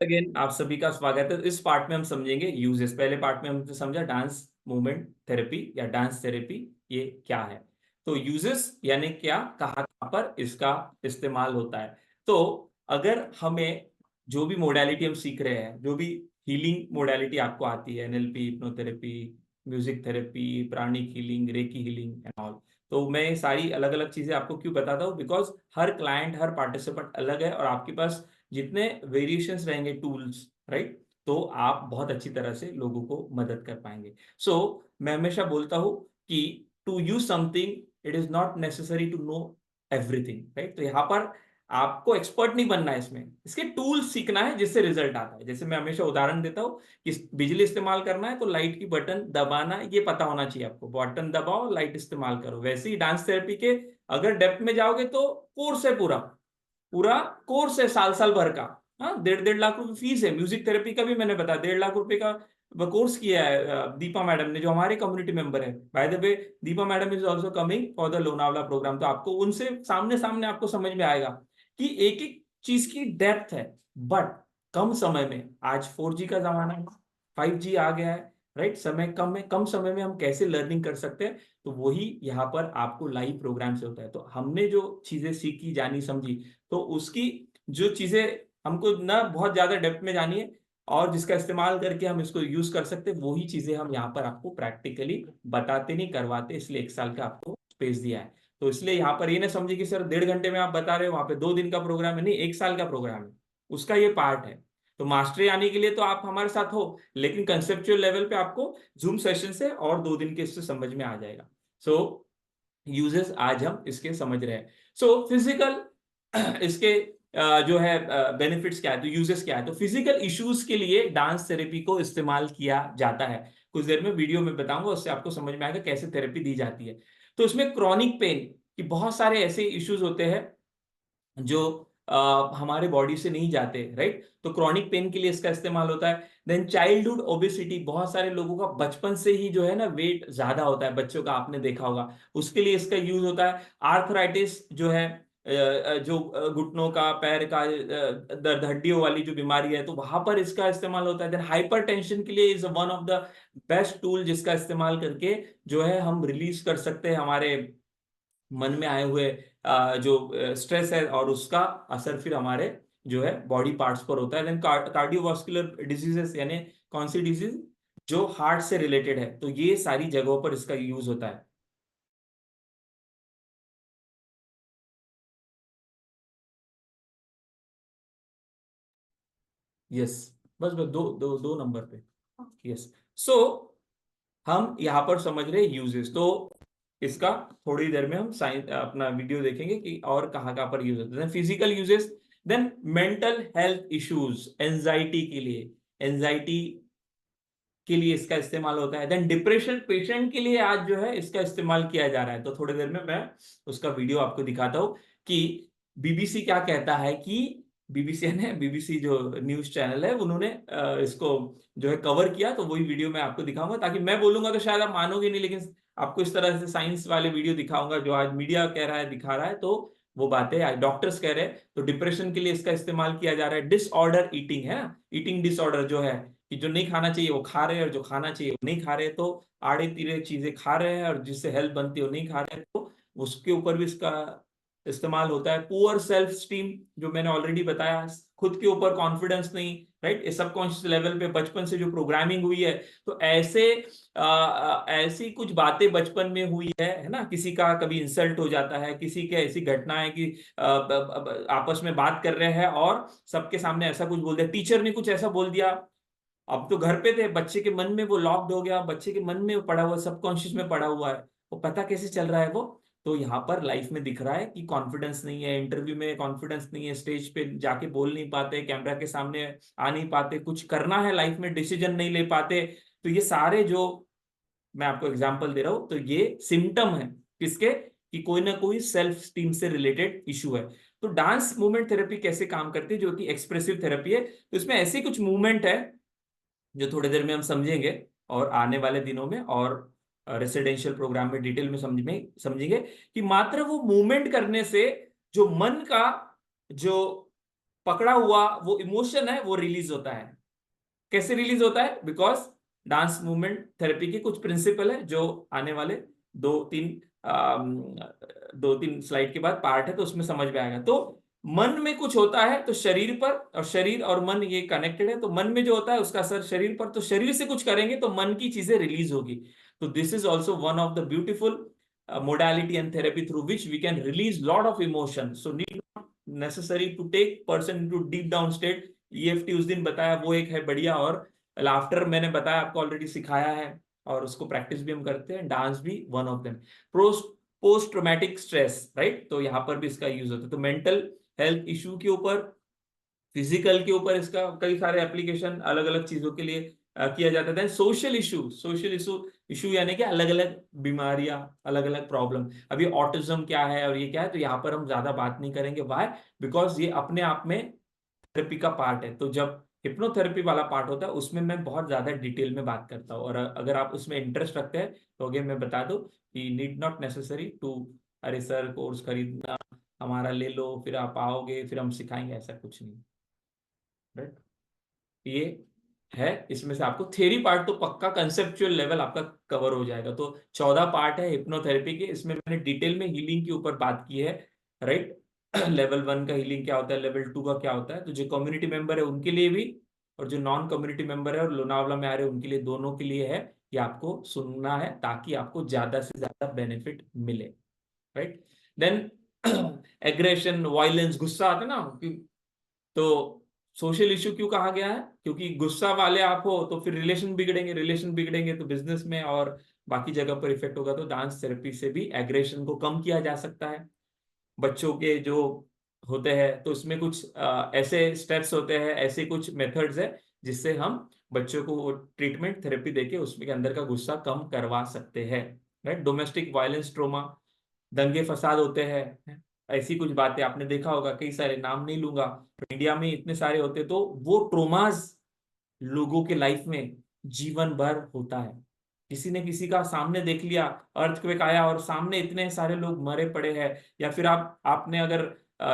Again आप सभी का स्वागत है। इस पार्ट में हम समझेंगे यूजेस। पहले पार्ट में हमने समझा डांस मूवमेंट थेरेपी या डांस थेरेपी ये क्या है। तो यूजेस यानी क्या, कहाँ कहाँ पर इसका इस्तेमाल होता है। तो अगर हमें जो भी मोडालिटी हम सीख रहे हैं, जो भी हीलिंग मोडालिटी आपको आती है, NLP, hypnotherapy, music therapy, pranic healing, reiki healing and all, तो मैं सारी अलग अलग चीजें आपको क्यों बताता हूँ, because her client, her participant अलग है और आपके पास जितने वेरिएशंस रहेंगे टूल्स, राइट, तो आप बहुत अच्छी तरह से लोगों को मदद कर पाएंगे। सो मैं हमेशा बोलता हूं कि to use something it is not necessary to know everything, right. तो यहाँ पर आपको एक्सपर्ट नहीं बनना है, इसमें इसके टूल्स सीखना है जिससे रिजल्ट आता है। जैसे मैं हमेशा उदाहरण देता हूँ कि बिजली इस्तेमाल करना है तो लाइट की बटन दबाना ये पता होना चाहिए आपको, बटन दबाओ लाइट इस्तेमाल करो। वैसे ही डांस थेरेपी के अगर डेप्थ में जाओगे तो कोर्स है, पूरा पूरा कोर्स है, साल साल भर का। हाँ, 1.5 लाख रुपए फीस है। म्यूजिक थेरेपी का भी मैंने बताया 1.5 लाख रुपए का कोर्स किया है दीपा मैडम ने, जो हमारे कम्युनिटी मेंबर है। By the way, Deepa madam is also coming for the Lonavala programme. तो आपको उनसे सामने सामने आपको समझ में आएगा कि एक एक चीज की डेप्थ है। बट कम समय में, आज 4G का जमाना है, 5G आ गया है, राइट। समय कम में, कम समय में हम कैसे लर्निंग कर सकते हैं, तो वही यहाँ पर आपको लाइव प्रोग्राम से होता है। तो हमने जो चीजें सीखी, जानी, समझी, तो उसकी जो चीजें हमको ना बहुत ज्यादा डेप्थ में जानी है और जिसका इस्तेमाल करके हम इसको यूज कर सकते हैं, वही चीजें हम यहाँ पर आपको प्रैक्टिकली बताते नहीं, करवाते। इसलिए 1 साल का आपको स्पेस दिया है। तो इसलिए यहाँ पर ये ना समझे कि सर 1.5 घंटे में आप बता रहे हो, वहां पे 2 दिन का प्रोग्राम है। नहीं, 1 साल का प्रोग्राम है, उसका ये पार्ट है। तो मास्टरी आने के लिए तो आप हमारे साथ हो, लेकिन कंसेप्चुअल लेवल पे आपको जूम सेशन से और 2 दिन के इससे समझ में आ जाएगा। सो यूजेस आज हम इसके समझ रहे हैं। सो फिजिकल इसके जो है बेनिफिट्स क्या है, तो यूजेस क्या है। तो फिजिकल इश्यूज के लिए डांस थेरेपी को इस्तेमाल किया जाता है। कुछ देर में वीडियो में बताऊंगा, उससे आपको समझ में आएगा कैसे थेरेपी दी जाती है। तो इसमें क्रॉनिक पेन की बहुत सारे ऐसे इश्यूज होते हैं जो हमारे बॉडी से नहीं जाते, राइट। तो क्रॉनिक पेन के लिए इसका इस्तेमाल होता है। देन चाइल्डहुड ओबेसिटी, बहुत सारे लोगों का बचपन से ही जो है ना वेट ज्यादा होता है, बच्चों का आपने देखा होगा, उसके लिए इसका यूज होता है। आर्थराइटिस जो है, जो घुटनों का, पैर का दर्द, हड्डियों वाली जो बीमारी है, तो वहां पर इसका इस्तेमाल होता है। देन हाइपरटेंशन के लिए is one of the best tool, जिसका इस्तेमाल करके जो है हम रिलीज कर सकते हैं हमारे मन में आए हुए जो स्ट्रेस है, और उसका असर फिर हमारे जो है बॉडी पार्ट्स पर होता है। देन कार्डियोवास्कुलर डिजीजेस, यानी कौन सी डिजीज जो हार्ट से रिलेटेड है, तो ये सारी जगहों पर इसका यूज होता है। यस, बस बस दो दो दो नंबर पे। यस। सो हम यहाँ पर समझ रहे यूजेस, तो इसका थोड़ी देर में हम साइंस अपना वीडियो देखेंगे कि और कहाँ कहाँ पर यूज होते हैं। Physical uses, then mental health issues, anxiety के लिए, एंजाइटी के लिए इसका इस्तेमाल होता है। देन डिप्रेशन पेशेंट के लिए आज जो है इसका इस्तेमाल किया जा रहा है। तो थोड़ी देर में मैं उसका वीडियो आपको दिखाता हूँ कि बीबीसी क्या कहता है। कि बीबीसी ने, बीबीसी जो न्यूज चैनल है, उन्होंने इसको जो है कवर किया। तो वही वीडियो मैं आपको दिखाऊंगा, ताकि मैं बोलूंगा तो शायद आप मानोगे नहीं, लेकिन आपको इस तरह से साइंस वाले वीडियो दिखाऊंगा जो आज मीडिया कह रहा है, दिखा रहा है, तो वो बातें आज डॉक्टर्स कह रहे हैं। तो डिप्रेशन के लिए इसका इस्तेमाल किया जा रहा है। डिसऑर्डर ईटिंग है ना, ईटिंग डिसऑर्डर जो है, कि जो नहीं खाना चाहिए वो खा रहे हैं और जो खाना चाहिए वो नहीं खा रहे, तो आड़े तिड़े चीजें खा रहे हैं और जिससे हेल्थ बनती है वो नहीं खा रहे हैं, तो उसके ऊपर भी इसका इस्तेमाल होता है। पुअर सेल्फ स्टीम, जो मैंने ऑलरेडी बताया, खुद के ऊपर कॉन्फिडेंस नहीं, राइट, सबकॉन्शियस लेवल पे बचपन से जो प्रोग्रामिंग हुई है, तो ऐसे ऐसी कुछ बातें बचपन में हुई है ना, किसी का कभी इंसल्ट हो जाता है, किसी के ऐसी घटना है कि आपस में बात कर रहे हैं और सबके सामने ऐसा कुछ बोल दिया, टीचर ने कुछ ऐसा बोल दिया। अब तो घर पे थे, बच्चे के मन में वो लॉक्ड हो गया, बच्चे के मन में वो पड़ा हुआ, सबकॉन्शियस में पड़ा हुआ है, वो पता कैसे चल रहा है वो। तो यहाँ पर लाइफ में दिख रहा है कि कॉन्फिडेंस नहीं है, इंटरव्यू में कॉन्फिडेंस नहीं है, स्टेज पे जाके बोल नहीं पाते, कैमरा के सामने आ नहीं पाते, कुछ करना है लाइफ में डिसीजन नहीं ले पाते। तो ये सारे जो मैं आपको एग्जांपल दे रहा हूं, तो ये सिम्टम है किसके, कि कोई ना कोई सेल्फ स्टीम से रिलेटेड इशू है। तो डांस मूवमेंट थेरेपी कैसे काम करती है, जो कि एक्सप्रेसिव थेरेपी है, तो इसमें ऐसी कुछ मूवमेंट है जो थोड़ी देर में हम समझेंगे, और आने वाले दिनों में और रेसिडेंशियल प्रोग्राम में डिटेल में समझेंगे कि मात्र वो मूवमेंट करने से जो मन का जो पकड़ा हुआ वो इमोशन है वो रिलीज होता है। कैसे रिलीज होता है? बिकॉज डांस मूवमेंट थेरेपी की कुछ प्रिंसिपल है जो आने वाले दो तीन अम, 2-3 स्लाइड के बाद पार्ट है तो उसमें समझ में आएगा। तो मन में कुछ होता है तो शरीर पर, और शरीर और मन ये कनेक्टेड है, तो मन में जो होता है उसका असर शरीर पर, तो शरीर से कुछ करेंगे तो मन की चीजें रिलीज होगी। तो this is also one of the beautiful modality and therapy through which we can release lot of emotion. So need not necessary to take person into deep down state. EFT उस दिन बताया वो एक है बढ़िया, और लाफ्टर मैंने बताया आपको ऑलरेडी सिखाया है, और उसको प्रैक्टिस भी हम करते हैं, डांस भी one of them. Post traumatic stress, right, तो यहाँ पर भी इसका यूज होता है। तो मेंटल हेल्थ इशू के ऊपर, फिजिकल के ऊपर इसका कई सारे एप्लीकेशन अलग अलग चीजों के लिए किया जाता है। सोशल इशू यानी कि अलग अलग बीमारियां, अलग अलग प्रॉब्लम। अभी ऑटिज्म क्या है और ये क्या है, तो यहाँ पर हम ज्यादा बात नहीं करेंगे। वाई? बिकॉज ये अपने आप में थेरेपी का पार्ट है। तो जब हिप्नोथेरेपी वाला पार्ट होता है उसमें मैं बहुत ज्यादा डिटेल में बात करता हूँ, और अगर आप उसमें इंटरेस्ट रखते हैं तो अगर मैं बता दूं कि नीड नॉट नेसेसरी टू, अरे सर कोर्स खरीदना हमारा ले लो फिर आप आओगे फिर हम सिखाएंगे, ऐसा कुछ नहीं, राइट। ये है, इसमें से आपको थ्योरी पार्ट तो पक्का कंसेप्चुअल लेवल आपका कवर हो जाएगा। तो 14 पार्ट है हिप्नोथेरेपी के, इसमें मैंने डिटेल में हीलिंग के ऊपर बात की है, राइट। लेवल 1 का हीलिंग क्या होता है, लेवल 2 का क्या होता है, तो जो कम्युनिटी मेंबर है उनके लिए भी, और जो नॉन कम्युनिटी मेंबर है और लोनावला में आ रहे हैं उनके लिए, दोनों के लिए है। ये आपको सुनना है ताकि आपको ज्यादा से ज्यादा बेनिफिट मिले, राइट। देन एग्रेशन, वायलेंस, गुस्सा आता है ना, तो सोशल इशू क्यों कहा गया है? क्योंकि गुस्सा वाले आप हो तो फिर रिलेशन बिगड़ेंगे तो बिजनेस में और बाकी जगह पर इफेक्ट होगा। तो डांस थेरेपी से भी एग्रेशन को कम किया जा सकता है। बच्चों के जो होते हैं तो इसमें कुछ ऐसे स्टेप्स होते हैं, ऐसे कुछ मेथड्स है जिससे हम बच्चों को ट्रीटमेंट थेरेपी देके उसमें के अंदर का गुस्सा कम करवा सकते हैं, राइट। डोमेस्टिक वायलेंस ट्रोमा, दंगे फसाद होते हैं, ऐसी कुछ बातें आपने देखा होगा, कई सारे नाम नहीं लूंगा, इंडिया में इतने सारे होते, तो वो ट्रोमाज लोगों के लाइफ में जीवन भर होता है। किसी ने किसी का सामने देख लिया, अर्थक्वेक आया और सामने इतने सारे लोग मरे पड़े हैं, या फिर आपने अगर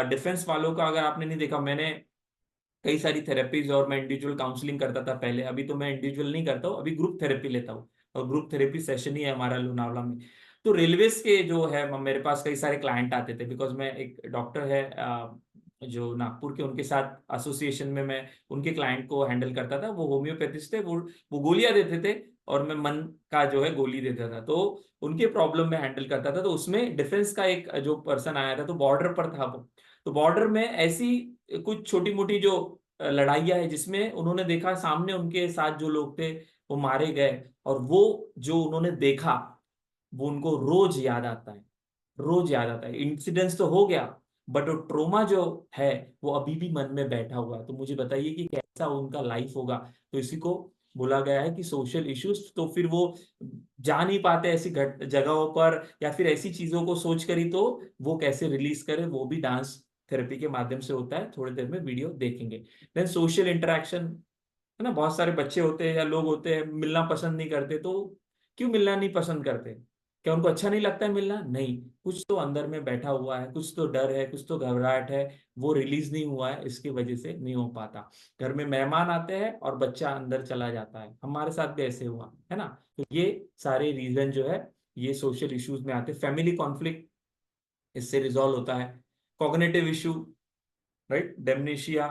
डिफेंस वालों का अगर आपने नहीं देखा, मैंने कई सारी थेरेपीज, और मैं इंडिविजुअल काउंसलिंग करता था पहले, अभी तो मैं इंडिविजुअल नहीं करता हूँ, अभी ग्रुप थेरेपी लेता हूँ, और ग्रुप थेरेपी सेशन ही है हमारा लोनावला में। तो रेलवेज के जो है मेरे पास कई सारे क्लाइंट आते थे, बिकॉज मैं एक डॉक्टर है जो नागपुर के, उनके साथ एसोसिएशन में मैं उनके क्लाइंट को हैंडल करता था। वो होम्योपैथिस्ट थे, वो गोलियां देते थे और मैं मन का जो है गोली देता था, तो उनके प्रॉब्लम में हैंडल करता था। तो उसमें डिफेंस का एक जो पर्सन आया था, तो बॉर्डर पर था वो, तो बॉर्डर में ऐसी कुछ छोटी मोटी जो लड़ाइयाँ है जिसमें उन्होंने देखा सामने उनके साथ जो लोग थे वो मारे गए, और वो जो उन्होंने देखा वो उनको रोज याद आता है, रोज याद आता है। इंसिडेंस तो हो गया बट वो ट्रोमा जो है वो अभी भी मन में बैठा हुआ है। तो मुझे बताइए कि कैसा उनका लाइफ होगा। तो इसी को बोला गया है कि सोशल इश्यूज, तो फिर वो जा नहीं पाते ऐसी जगहों पर, या फिर ऐसी चीजों को सोच कर ही, तो वो कैसे रिलीज करे, वो भी डांस थेरेपी के माध्यम से होता है। थोड़ी देर में वीडियो देखेंगे। देन सोशल इंटरेक्शन, है ना, बहुत सारे बच्चे होते हैं या लोग होते हैं मिलना पसंद नहीं करते, तो क्यों मिलना नहीं पसंद करते? क्या उनको अच्छा नहीं लगता है मिलना? नहीं, कुछ तो अंदर में बैठा हुआ है, कुछ तो डर है, कुछ तो घबराहट है, वो रिलीज नहीं हुआ है, इसकी वजह से नहीं हो पाता। घर में मेहमान आते हैं और बच्चा अंदर चला जाता है, हमारे साथ भी ऐसे हुआ है ना। तो ये सारे रीजन जो है ये सोशल इश्यूज में आते हैं। फैमिली कॉन्फ्लिक्ट इससे रिजॉल्व होता है। Cognitive issue, right, dementia,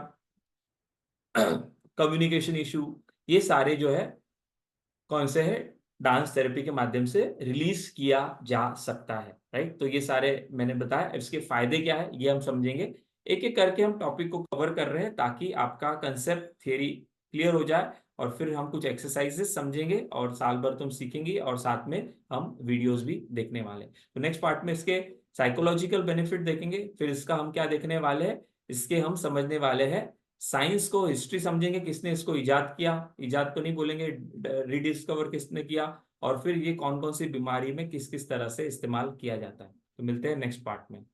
communication issue, ये सारे जो है कौन से है, डांस थेरेपी के माध्यम से रिलीज किया जा सकता है, राइट। तो ये सारे मैंने बताया, इसके फायदे क्या है ये हम समझेंगे। एक एक करके हम टॉपिक को कवर कर रहे हैं ताकि आपका कंसेप्ट थियरी क्लियर हो जाए, और फिर हम कुछ एक्सरसाइजेस समझेंगे और साल भर तुम सीखेंगे, और साथ में हम वीडियोस भी देखने वाले हैं। तो नेक्स्ट पार्ट में इसके साइकोलॉजिकल बेनिफिट देखेंगे, फिर इसका हम क्या देखने वाले हैं, इसके हम समझने वाले हैं साइंस को, हिस्ट्री समझेंगे, किसने इसको इजाद किया, इजाद तो नहीं बोलेंगे, रिडिस्कवर किसने किया, और फिर ये कौन कौन सी बीमारी में किस किस तरह से इस्तेमाल किया जाता है। तो मिलते हैं नेक्स्ट पार्ट में।